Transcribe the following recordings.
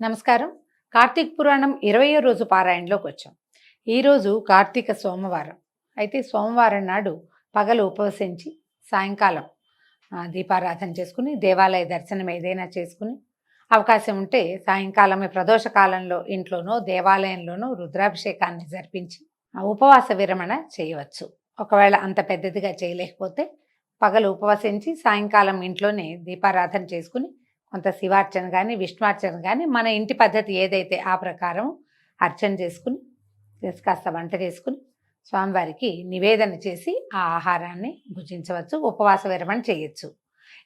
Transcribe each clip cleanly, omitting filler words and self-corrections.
నమస్కారం. కార్తీక పురాణం 20వ రోజు పారాయణలోకి వచ్చాం. ఈరోజు కార్తీక సోమవారం. అయితే సోమవారం నాడు పగలు ఉపవసించి సాయంకాలం దీపారాధన చేసుకుని దేవాలయ దర్శనం ఏదైనా చేసుకుని అవకాశం ఉంటే సాయంకాలమే ప్రదోష కాలంలో ఇంట్లోనో దేవాలయంలోనో రుద్రాభిషేకాన్ని జరిపించి ఉపవాస విరమణ చేయవచ్చు. ఒకవేళ అంత పెద్దదిగా చేయలేకపోతే పగలు ఉపవసించి సాయంకాలం ఇంట్లోనే దీపారాధన చేసుకుని కొంత శివార్చన కానీ విష్ణువార్చన కానీ మన ఇంటి పద్ధతి ఏదైతే ఆ ప్రకారం అర్చన చేసుకుని కాస్త వంట చేసుకుని స్వామివారికి నివేదన చేసి ఆ ఆహారాన్ని భుజించవచ్చు. ఉపవాస విరమణ చేయొచ్చు.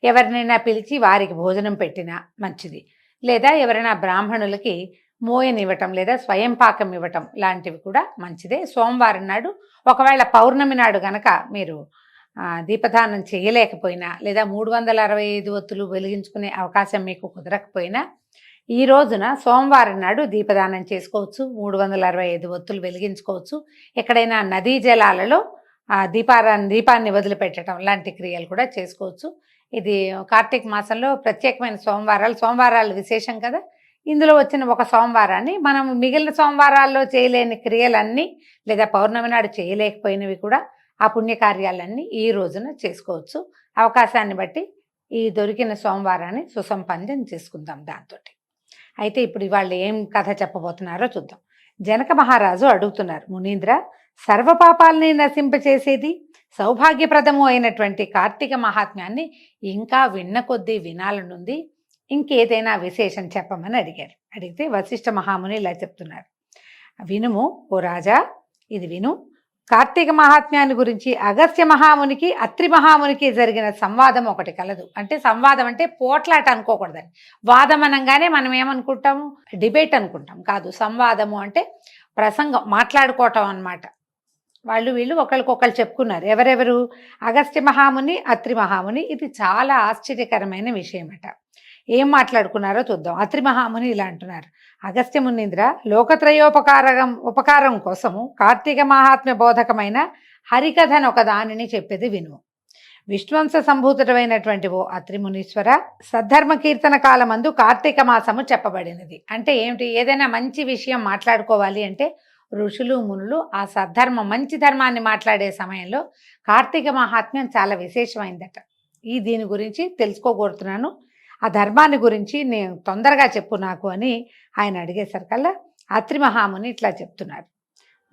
ఎవరినైనా పిలిచి వారికి భోజనం పెట్టినా మంచిది. లేదా ఎవరైనా బ్రాహ్మణులకి మోయనివ్వటం లేదా స్వయం పాకం ఇవ్వటం లాంటివి కూడా మంచిదే. సోమవారం నాడు ఒకవేళ పౌర్ణమి నాడు గనక మీరు దీపదానం చేయలేకపోయినా లేదా 365 ఒత్తులు వెలిగించుకునే అవకాశం మీకు కుదరకపోయినా ఈ రోజున సోమవారం నాడు దీపదానం చేసుకోవచ్చు. 365 ఒత్తులు వెలిగించుకోవచ్చు. ఎక్కడైనా నదీ జలాలలో దీపాన్ని వదిలిపెట్టడం లాంటి క్రియలు కూడా చేసుకోవచ్చు. ఇది కార్తీక మాసంలో ప్రత్యేకమైన సోమవారాలు విశేషం కదా. ఇందులో వచ్చిన ఒక సోమవారాన్ని మనం మిగిలిన సోమవారాల్లో చేయలేని క్రియలన్నీ లేదా పౌర్ణమి నాడు చేయలేకపోయినవి కూడా ఆ పుణ్యకార్యాలన్నీ ఈ రోజున చేసుకోవచ్చు. అవకాశాన్ని బట్టి ఈ దొరికిన సోమవారాన్ని సుసంపన్నం చేసుకుందాం దాంతో. అయితే ఇప్పుడు వాళ్ళు ఏం కథ చెప్పబోతున్నారో చూద్దాం. జనక మహారాజు అడుగుతున్నారు, మునీంద్ర, సర్వపాపాలని నశింపచేసేది సౌభాగ్యప్రదము అయినటువంటి కార్తీక మహాత్మ్యాన్ని ఇంకా విన్న కొద్దీ వినాలనుంది, ఇంకేదైనా విశేషం చెప్పమని అడిగారు. అడిగితే వశిష్ఠ మహాముని ఇలా చెప్తున్నారు, వినుము ఓ రాజా, ఇది విను. కార్తీక మహాత్మ్యాన్ని గురించి అగస్త్య మహామునికి అత్రి మహామునికి జరిగిన సంవాదం ఒకటి కలదు. అంటే సంవాదం అంటే పోట్లాట అనుకోకూడదని. వాదం అనగానే మనం ఏమనుకుంటాము, డిబేట్ అనుకుంటాం. కాదు, సంవాదము అంటే ప్రసంగం, మాట్లాడుకోవటం అన్నమాట. వీళ్ళు ఒకరికొకరు చెప్పుకున్నారు. ఎవరెవరు? అగస్త్య మహాముని, అత్రి మహాముని. ఇది చాలా ఆశ్చర్యకరమైన విషయం అట. ఏం మాట్లాడుకున్నారో చూద్దాం. అత్రి మహాముని ఇలా అంటున్నారు, అగస్త్య మునీంద్ర, ఉపకారం కోసము కార్తీక మహాత్మ్య బోధకమైన హరికథను ఒక దానిని చెప్పేది విను. విష్ణువంశ సంభూతుడమైనటువంటి ఓ అత్రి మునీశ్వర, సద్ధర్మ కీర్తన కాలమందు కార్తీక మాసము చెప్పబడినది. అంటే ఏమిటి? ఏదైనా మంచి విషయం మాట్లాడుకోవాలి అంటే ఋషులు మునులు ఆ సద్ధర్మం, మంచి ధర్మాన్ని మాట్లాడే సమయంలో కార్తీక మహాత్మ్యం చాలా విశేషమైందట. దీని గురించి తెలుసుకోగోరుతున్నాను, ఆ ధర్మాన్ని గురించి నేను తొందరగా చెప్పు నాకు అని ఆయన అడిగేసరికల్లా అత్రి మహాముని ఇట్లా చెప్తున్నారు.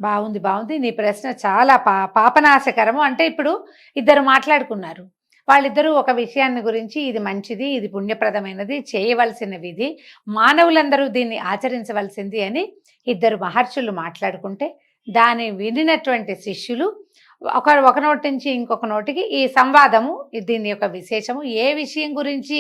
బాగుంది, నీ ప్రశ్న చాలా పాపనాశకరము. అంటే ఇప్పుడు ఇద్దరు మాట్లాడుకున్నారు. వాళ్ళిద్దరూ ఒక విషయాన్ని గురించి ఇది మంచిది, ఇది పుణ్యప్రదమైనది, చేయవలసిన విధి, మానవులందరూ దీన్ని ఆచరించవలసింది అని ఇద్దరు మహర్షులు మాట్లాడుకుంటే దాన్ని వినినటువంటి శిష్యులు ఒక నోటి నుంచి ఇంకొక నోటికి ఈ సంవాదము, దీని యొక్క విశేషము, ఏ విషయం గురించి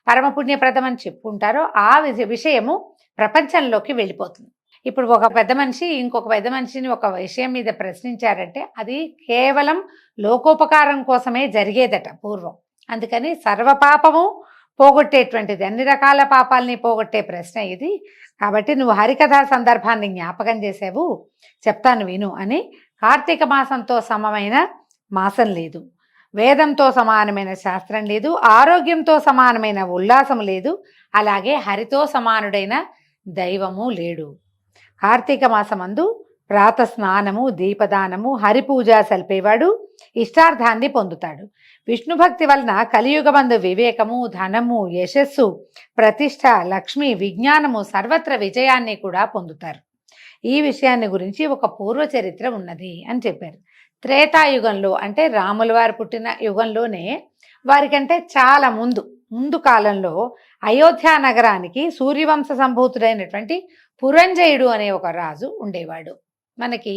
పరమపుణ్యప్రదం అని చెప్పుకుంటారో ఆ విషయము ప్రపంచంలోకి వెళ్ళిపోతుంది. ఇప్పుడు ఒక పెద్ద మనిషి ఇంకొక పెద్ద మనిషిని ఒక విషయం మీద ప్రశ్నించారంటే అది కేవలం లోకోపకారం కోసమే జరిగేదట పూర్వం. అందుకని సర్వపాపము పోగొట్టేటువంటిది, అన్ని రకాల పాపాలని పోగొట్టే ప్రశ్న ఇది. కాబట్టి నువ్వు హరికథా సందర్భాన్ని జ్ఞాపకం చేసావు, చెప్తాను విను అని. కార్తీక మాసంతో సమమైన మాసం లేదు, వేదంతో సమానమైన శాస్త్రం లేదు, ఆరోగ్యంతో సమానమైన ఉల్లాసం లేదు, అలాగే హరితో సమానుడైన దైవము లేడు. కార్తీక మాసమందు ప్రాత స్నానము, దీపదానము, హరిపూజ సల్పేవాడు ఇష్టార్థాన్ని పొందుతాడు. విష్ణుభక్తి వలన కలియుగమందు వివేకము, ధనము, యశస్సు, ప్రతిష్ట, లక్ష్మి, విజ్ఞానము, సర్వత్ర విజయాన్ని కూడా పొందుతారు. ఈ విషయాన్ని గురించి ఒక పూర్వ చరిత్ర ఉన్నది అని చెప్పారు. త్రేతాయుగంలో అంటే రాముల వారు పుట్టిన యుగంలోనే వారికంటే చాలా ముందు కాలంలో అయోధ్య నగరానికి సూర్యవంశ సంభూతుడైనటువంటి పురంజయుడు అనే ఒక రాజు ఉండేవాడు. మనకి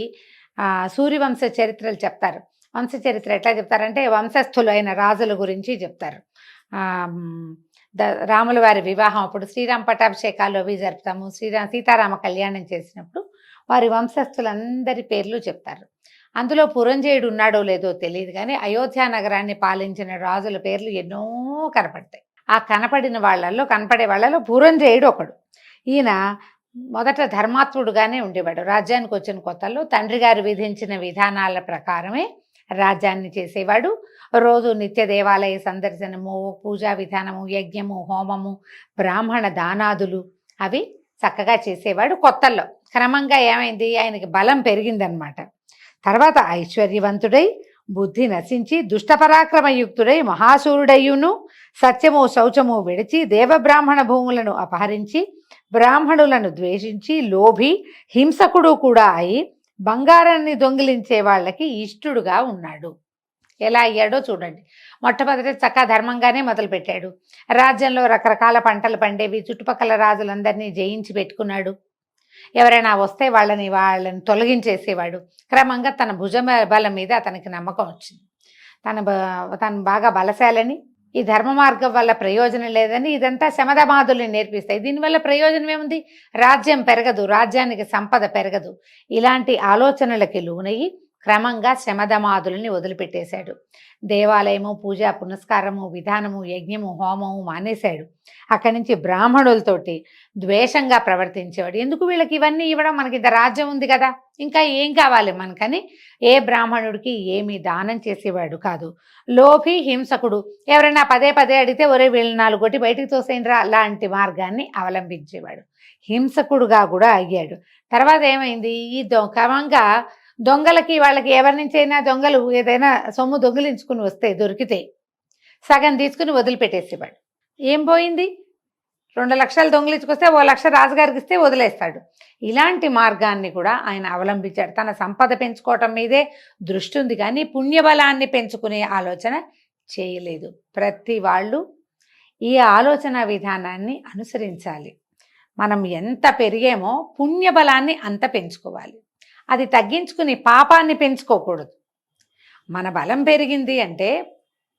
సూర్యవంశ చరిత్రలు చెప్తారు. వంశ చరిత్ర ఎట్లా చెప్తారంటే వంశస్థులైన రాజుల గురించి చెప్తారు. రాముల వారి వివాహం అప్పుడు శ్రీరామ పట్టాభిషేకాలు అవి జరుపుతాము. సీతారామ కళ్యాణం చేసినప్పుడు వారి వంశస్థులందరి పేర్లు చెప్తారు. అందులో పురంజయుడు ఉన్నాడో లేదో తెలియదు, కానీ అయోధ్య నగరాన్ని పాలించిన రాజుల పేర్లు ఎన్నో కనపడతాయి. ఆ కనపడే వాళ్ళలో పురంజయుడు ఒకడు. ఈయన మొదట ధర్మాత్ముడుగానే ఉండేవాడు. రాజ్యానికి వచ్చిన కొత్తల్లో తండ్రి గారు విధించిన విధానాల ప్రకారమే రాజ్యాన్ని చేసేవాడు. రోజు నిత్య దేవాలయ సందర్శనము, పూజా విధానము, యజ్ఞము, హోమము, బ్రాహ్మణ దానాదులు అవి చక్కగా చేసేవాడు కొత్తల్లో. క్రమంగా ఏమైంది, ఆయనకి బలం పెరిగిందనమాట. తర్వాత ఐశ్వర్యవంతుడై బుద్ధి నశించి దుష్టపరాక్రమయుక్తుడై మహాశూరుడయ్యును సత్యము శౌచము విడిచి దేవబ్రాహ్మణ భూములను అపహరించి బ్రాహ్మణులను ద్వేషించి లోభి హింసకుడు కూడా అయి బంగారాన్ని దొంగిలించే వాళ్ళకి ఇష్టుడుగా ఉన్నాడు. ఎలా అయ్యాడో చూడండి. మొట్టమొదటి చక్కగా ధర్మంగానే మొదలుపెట్టాడు. రాజ్యంలో రకరకాల పంటలు పండేవి, చుట్టుపక్కల రాజులందరినీ జయించి పెట్టుకున్నాడు. ఎవరైనా వస్తే వాళ్ళని తొలగించేసేవాడు. క్రమంగా తన బలం మీద అతనికి నమ్మకం వచ్చింది. తను బాగా బలశాలని, ఈ ధర్మ మార్గం వల్ల ప్రయోజనం లేదని ఇదంతా శమధమాదుల్ని నేర్పిస్తాయి. దీనివల్ల ప్రయోజనం ఏముంది? రాజ్యం పెరగదు, రాజ్యానికి సంపద పెరగదు. ఇలాంటి ఆలోచనలకి లోనయ్యి క్రమంగా శమధమాదుల్ని వదిలిపెట్టేశాడు. దేవాలయము, పూజ పునస్కారము, విధానము, యజ్ఞము, హోమము మానేశాడు. అక్కడి నుంచి బ్రాహ్మణులతోటి ద్వేషంగా ప్రవర్తించేవాడు. ఎందుకు వీళ్ళకి ఇవన్నీ ఇవ్వడం, మనకి ఇంత రాజ్యం ఉంది కదా, ఇంకా ఏం కావాలి మనకని ఏ బ్రాహ్మణుడికి ఏమీ దానం చేసేవాడు కాదు. లోభి హింసకుడు, ఎవరైనా పదే పదే అడిగితే ఒరే వీళ్ళు 4 కొట్టి బయటికి తోసేయండిరా లాంటి మార్గాన్ని అవలంబించేవాడు. హింసకుడుగా కూడా అయ్యాడు. తర్వాత ఏమైంది, ఈ క్రమంగా దొంగలకి వాళ్ళకి ఎవరి నుంచి అయినా దొంగలు ఏదైనా సొమ్ము దొంగిలించుకుని వస్తే దొరికితే సగం తీసుకుని వదిలిపెట్టేసేవాడు. ఏం పోయింది, 2 లక్షలు దొంగిలించుకొస్తే 1 లక్ష రాజుగారికి ఇస్తే వదిలేస్తాడు. ఇలాంటి మార్గాన్ని కూడా ఆయన అవలంబించాడు. తన సంపద పెంచుకోవటం మీదే దృష్టి ఉంది కానీ పుణ్యబలాన్ని పెంచుకునే ఆలోచన చేయలేదు. ప్రతి వాళ్ళు ఈ ఆలోచన విధానాన్ని అనుసరించాలి. మనం ఎంత పెరిగామో పుణ్యబలాన్ని అంత పెంచుకోవాలి. అది తగ్గించుకుని పాపాన్ని పెంచుకోకూడదు. మన బలం పెరిగింది అంటే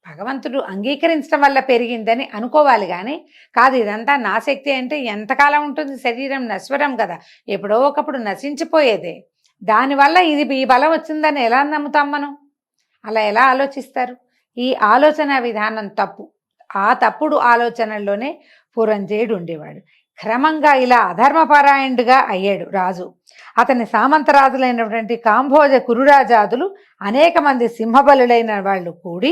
భగవంతుడు అంగీకరించడం వల్ల పెరిగిందని అనుకోవాలి కానీ కాదు ఇదంతా నా శక్తి అంటే ఎంతకాలం ఉంటుంది, శరీరం నశ్వరం కదా, ఎప్పుడో ఒకప్పుడు నశించిపోయేదే. దానివల్ల ఈ బలం వచ్చిందని ఎలా నమ్ముతాం మనం? అలా ఎలా ఆలోచిస్తారు? ఈ ఆలోచన విధానం తప్పు. ఆ తప్పుడు ఆలోచనల్లోనే పురంజేయుడు ఉండేవాడు. క్రమంగా ఇలా అధర్మపరాయణుడిగా అయ్యాడు రాజు. అతని సామంతరాజులైనటువంటి కాంభోజ కురురాజాదులు అనేక మంది సింహబలులైన వాళ్ళు కూడి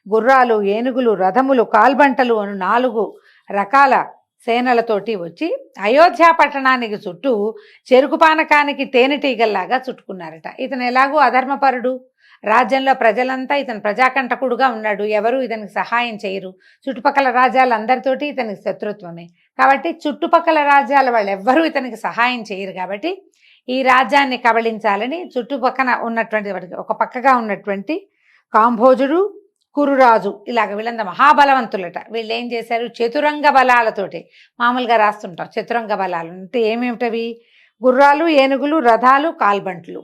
గుర్రాలు, ఏనుగులు, రథములు, కాల్బంటలు అను 4 రకాల సేనలతోటి వచ్చి అయోధ్య పట్టణానికి చుట్టూ చెరుకు పానకానికి తేనెటీగల్లాగా చుట్టుకున్నారట. ఇతను ఎలాగూ అధర్మపరుడు, రాజ్యంలో ప్రజలంతా ఇతను ప్రజాకంటకుడుగా ఉన్నాడు, ఎవరు ఇతనికి సహాయం చేయరు. చుట్టుపక్కల రాజ్యాలందరితోటి ఇతనికి శత్రుత్వమే. కాబట్టి చుట్టుపక్కల రాజ్యాల వాళ్ళు ఎవ్వరూ ఇతనికి సహాయం చేయరు. కాబట్టి ఈ రాజ్యాన్ని కబళించాలని చుట్టుపక్కన ఉన్నటువంటి ఒక పక్కగా ఉన్నటువంటి కాంభోజుడు, కురురాజు ఇలాగ వీళ్ళంతా మహాబలవంతులట. వీళ్ళు ఏం చేశారు, చతురంగ బలాలతోటి, మామూలుగా రాస్తుంటాం చతురంగ బలాలు అంటే ఏమేమిటవి, గుర్రాలు, ఏనుగులు, రథాలు, కాల్బంట్లు.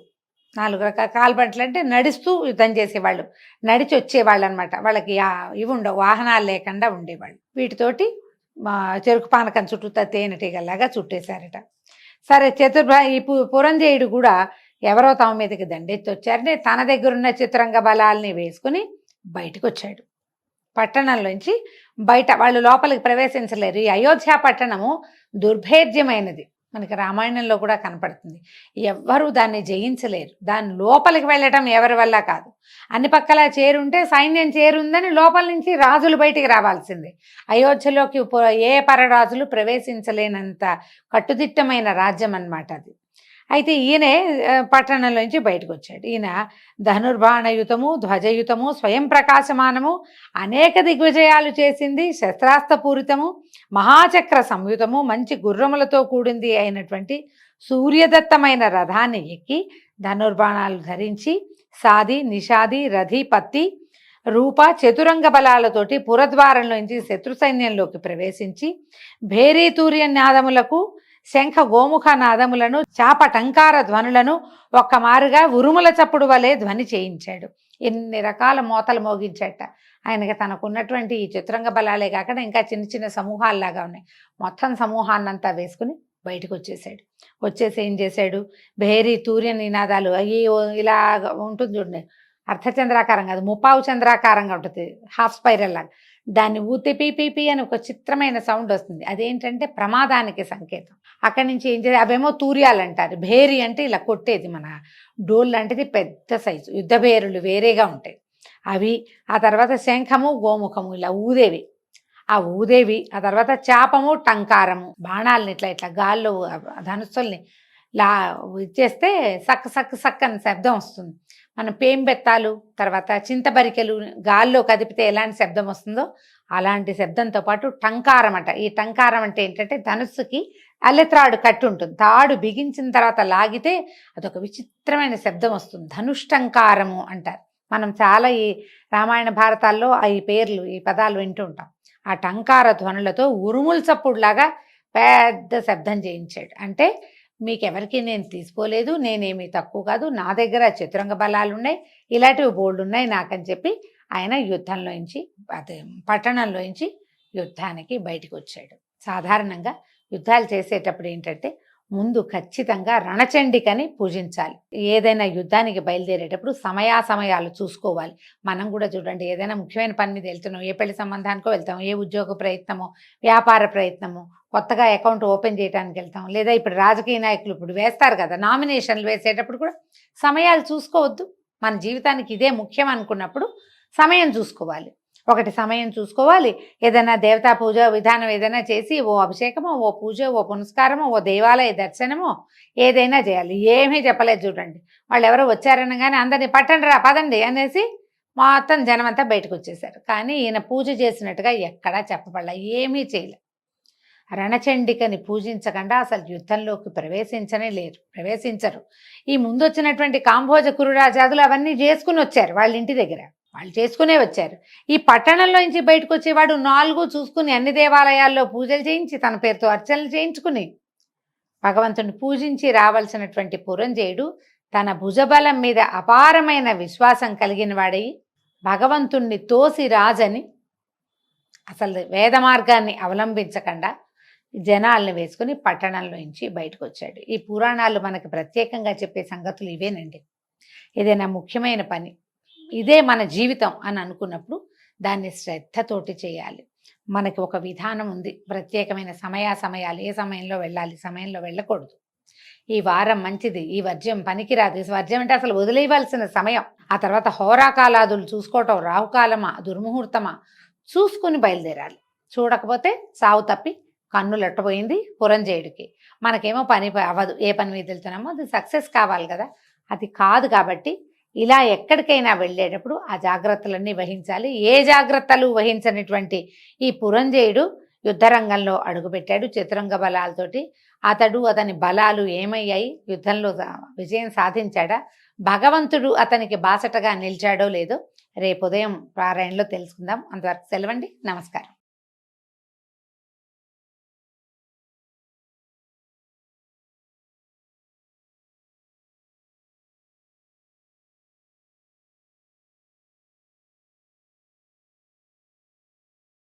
4 రకాల కాల్బంట్లు అంటే నడుస్తూ యుద్ధం చేసేవాళ్ళు, నడిచి వచ్చేవాళ్ళు అనమాట. వాళ్ళకి ఇవి ఉండవు, వాహనాలు లేకుండా ఉండేవాళ్ళు. వీటితోటి చెరుకు పానకం చుట్టూ తేనెటీగల్లాగా చుట్టేశారట. సరే ఈ పురంజేయుడు కూడా ఎవరో తమ మీదకి దండెత్తి వచ్చారని తన దగ్గరున్న చిత్రంగ బలాల్ని వేసుకుని బయటకు వచ్చాడు. పట్టణంలోంచి బయట వాళ్ళు లోపలికి ప్రవేశించలేరు. ఈ అయోధ్య పట్టణము దుర్భేద్యమైనది, మనకి రామాయణంలో కూడా కనపడుతుంది. ఎవ్వరూ దాన్ని జయించలేరు. దాని లోపలికి వెళ్ళటం ఎవరి వల్ల కాదు. అన్ని పక్కలా చేరుంటే సైన్యం చేరుందని లోపల నుంచి రాజులు బయటికి రావాల్సిందే. అయోధ్యలోకి ఏ పరరాజులు ప్రవేశించలేనంత కట్టుదిట్టమైన రాజ్యం అన్నమాట అది. అయితే ఈయనే పట్టణంలోంచి బయటకు వచ్చాడు. ఈయన ధనుర్బాణయుతము, ధ్వజయుతము, స్వయం ప్రకాశమానము, అనేక దిగ్విజయాలు చేసింది, శస్త్రాస్త్రపూరితము, మహాచక్ర సంయుతము, మంచి గుర్రములతో కూడింది అయినటువంటి సూర్యదత్తమైన రథాన్ని ఎక్కి ధనుర్బాణాలు ధరించి సాది, నిషాది, రథి, పత్తి రూప చతురంగ బలాలతోటి పురద్వారంలోంచి శత్రు సైన్యంలోకి ప్రవేశించి భేరీతూర్య నాదములకు, శంఖ గోముఖ నాదములను, చాపటంకార ధ్వనులను ఒక్కమారుగా ఉరుముల చప్పుడు వలె ధ్వని చేయించాడు. ఎన్ని రకాల మోతలు మోగించట. ఆయనకి తనకున్నటువంటి ఈ చతురంగ బలాలే కాకుండా ఇంకా చిన్న చిన్న సమూహాల్లాగా ఉన్నాయి. మొత్తం సమూహాన్నంతా వేసుకుని బయటకు వచ్చేసాడు. వచ్చేసి ఏం చేశాడు, భేరీ తూర్య నినాదాలు అయ్యో ఇలా ఉంటుంది చూడండి, అర్ధచంద్రాకారం కాదు, ముప్పావు చంద్రాకారంగా ఉంటుంది, హాఫ్ స్పైరల్ లాగా. దాన్ని ఊతి పీపీపీ అని ఒక చిత్రమైన సౌండ్ వస్తుంది. అదేంటంటే ప్రమాదానికి సంకేతం. అక్కడి నుంచి ఏం చేయాలి, అవేమో తూర్యాలు అంటారు. భేరి అంటే ఇలా కొట్టేది, మన డోల్ లాంటిది పెద్ద సైజు, యుద్ధ భేరులు వేరేగా ఉంటాయి అవి. ఆ తర్వాత శంఖము, గోముఖము ఇలా ఊదేవి. ఆ ఊదేవి, ఆ తర్వాత చాపము టంకారము, బాణాలని ఇట్లా ఇట్లా గాల్లో ధనుస్సుల్ని లా ఇచ్చేస్తే సక్ సక్ సక్ అని శబ్దం వస్తుంది. మనం పేంబెత్తాలు తర్వాత చింతబరికెలు గాల్లో కదిపితే ఎలాంటి శబ్దం వస్తుందో అలాంటి శబ్దంతో పాటు టంకారం అంట. ఈ టంకారం అంటే ఏంటంటే ధనుస్సుకి అల్లెత్రాడు కట్టి ఉంటుంది. తాడు బిగించిన తర్వాత లాగితే అదొక విచిత్రమైన శబ్దం వస్తుంది. ధనుష్టంకారము అంటారు. మనం చాలా ఈ రామాయణ భారతాల్లో ఈ పేర్లు ఈ పదాలు వింటూ ఉంటాం. ఆ టంకార ధ్వనులతో ఉరుముల చప్పుడులాగా పెద్ద శబ్దం చేయించాడు. అంటే మీకెవరికి నేను తీసుకోలేదు, నేనేమీ తక్కువ కాదు, నా దగ్గర చతురంగ బలాలు ఉన్నాయి, ఇలాంటివి బోల్డ్ ఉన్నాయి నాకని చెప్పి ఆయన యుద్ధంలోంచి అదే పట్టణంలోంచి యుద్ధానికి బయటకు వచ్చాడు. సాధారణంగా యుద్ధాలు చేసేటప్పుడు ఏంటంటే ముందు ఖచ్చితంగా రణచండికని పూజించాలి. ఏదైనా యుద్ధానికి బయలుదేరేటప్పుడు సమయాలు చూసుకోవాలి. మనం కూడా చూడండి, ఏదైనా ముఖ్యమైన పని మీద వెళ్తున్నాం, ఏ పెళ్లి సంబంధానికో వెళ్తాం, ఏ ఉద్యోగ ప్రయత్నమో, వ్యాపార ప్రయత్నమో, కొత్తగా అకౌంట్ ఓపెన్ చేయడానికి వెళ్తాం, లేదా ఇప్పుడు రాజకీయ నాయకులు ఇప్పుడు వేస్తారు కదా నామినేషన్లు వేసేటప్పుడు కూడా సమయాలు చూసుకోవద్దు. మన జీవితానికి ఇదే ముఖ్యం అనుకున్నప్పుడు సమయం చూసుకోవాలి. ఒకటి సమయం చూసుకోవాలి. ఏదైనా దేవతా పూజ విధానం ఏదైనా చేసి ఓ అభిషేకమో, ఓ పూజ, ఓ పునస్కారమో, ఓ దేవాలయ దర్శనమో ఏదైనా చేయాలి. ఏమీ చెప్పలేదు చూడండి. వాళ్ళు ఎవరో వచ్చారనగానే అందరినీ పట్టండి రా పదండి అనేసి మొత్తం జనమంతా బయటకు వచ్చేసారు. కానీ ఈయన పూజ చేసినట్టుగా ఎక్కడా చెప్పబడలే, ఏమీ చేయలే. రణచండికని పూజించకుండా అసలు యుద్ధంలోకి ప్రవేశించరు. ఈ ముందు వచ్చినటువంటి కాంభోజ కురురాజాదులు అవన్నీ చేసుకుని వచ్చారు, వాళ్ళ ఇంటి దగ్గర వాళ్ళు చేసుకునే వచ్చారు. ఈ పట్టణంలో నుంచి బయటకు వచ్చేవాడు 4 చూసుకుని అన్ని దేవాలయాల్లో పూజలు చేయించి తన పేరుతో అర్చనలు చేయించుకుని భగవంతుని పూజించి రావాల్సినటువంటి పురంజయుడు తన భుజబలం మీద అపారమైన విశ్వాసం కలిగిన వాడై భగవంతుణ్ణి తోసి రాజని అసలు వేద మార్గాన్ని అవలంబించకుండా జనాల్ని వేసుకుని పట్టణంలోంచి బయటకు వచ్చాడు. ఈ పురాణాలు మనకి ప్రత్యేకంగా చెప్పే సంగతులు ఇవేనండి. ఏదైనా ముఖ్యమైన పని ఇదే మన జీవితం అని అనుకున్నప్పుడు దాన్ని శ్రద్ధతోటి చేయాలి. మనకి ఒక విధానం ఉంది, ప్రత్యేకమైన సమయాలు, ఏ సమయంలో వెళ్ళాలి, సమయంలో వెళ్ళకూడదు. ఈ వారం మంచిది, ఈ వర్జ్యం పనికిరాదు. ఈ వర్జ్యం అంటే అసలు వదిలేయవలసిన సమయం. ఆ తర్వాత హోరాకాలాదులు చూసుకోవటం, రాహుకాలమా దుర్ముహూర్తమా చూసుకుని బయలుదేరాలి. చూడకపోతే సావు తప్పి కన్నులెట్టబోయింది పురంజయుడికి. మనకేమో పని అవ్వదు, ఏ పని మీద వెళ్తున్నామో అది సక్సెస్ కావాలి కదా, అది కాదు. కాబట్టి ఇలా ఎక్కడికైనా వెళ్ళేటప్పుడు ఆ జాగ్రత్తలన్నీ వహించాలి. ఏ జాగ్రత్తలు వహించనిటువంటి ఈ పురంజయుడు యుద్ధరంగంలో అడుగుపెట్టాడు చతురంగ బలాలతోటి. అతని బలాలు ఏమయ్యాయి, యుద్ధంలో విజయం సాధించాడా, భగవంతుడు అతనికి బాసటగా నిలిచాడో లేదో రేపు ఉదయం పారాయణలో తెలుసుకుందాం. అంతవరకు సెలవండి. నమస్కారం.